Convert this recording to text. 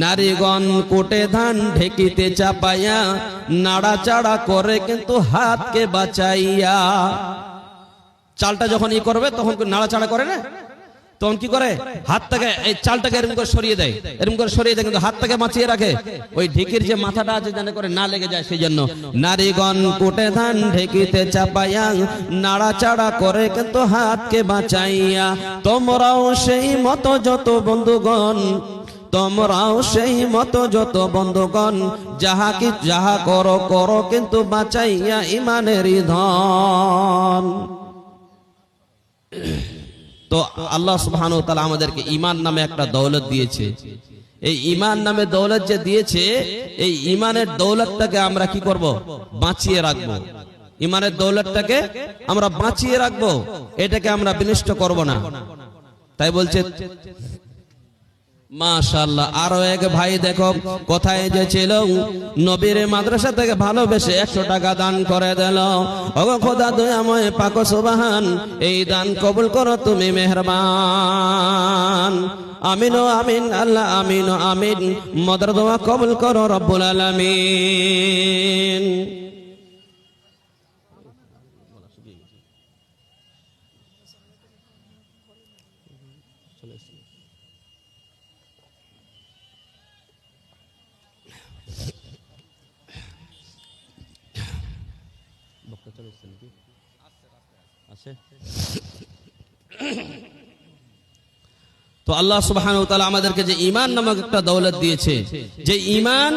নারীগণ কোটে ধান ঢেকিতে চাপাইয়া নাড়াচাড়া করে কিন্তু হাতকে বাঁচাইয়া। চালটা যখন ই করবে তখন নাড়াচাড়া করে না, তখন কি করে হাতটাকে এই চালটাকে এরকম করে সরিয়ে দেয়, এরকম করে সরিয়ে দেয়, কিন্তু হাতটাকে বাঁচিয়ে রাখে ওই ঢেকির যে মাথাটা আছে যেন করে না লেগে যায় সেই জন্য। নারীগণ কোটে ধান ঢেকিতে চাপাইয়া নাড়াচাড়া করে কিন্তু হাতকে বাঁচাইয়া। তোমরাও সেই মতো যত বন্ধুগণ, তোমরাও সেই মতো যত বন্ধুগণ, যাহা করো করো কিন্তু বাঁচাইয়া ইমানেরই ধন। তো আল্লাহ সুবহানাহু ওয়া তাআলা আমাদেরকে ঈমান নামে একটা দৌলত দিয়েছে। এই ঈমান নামে দৌলত যে দিয়েছে, এই ঈমানের দৌলতটাকে আমরা কি করব? বাঁচিয়ে রাখব। ঈমানের দৌলতটাকে আমরা বাঁচিয়ে রাখব, এটাকে আমরা বিনষ্ট করব না। তাই বলছে মাশাআল্লাহ। আরো এক ভাই দেখো কোথায় যে ছিল, নবীর মাদ্রাসা থেকে ভালোবেসে 100 টাকা দান করে দিল। ওগো খোদা দয়াময় পাক সুবহান, এই দান কবুল করো তুমি মেহেরবান। আমিন ও আমিন আল্লাহ, আমিন ও আমিন। মদর দোয়া কবুল করো রব্বুল আলামিন। তো আল্লাহ সুবহানাহু ওয়া তাআলা আমাদেরকে যে ঈমান নামক একটা দৌলত দিয়েছে, যে ঈমান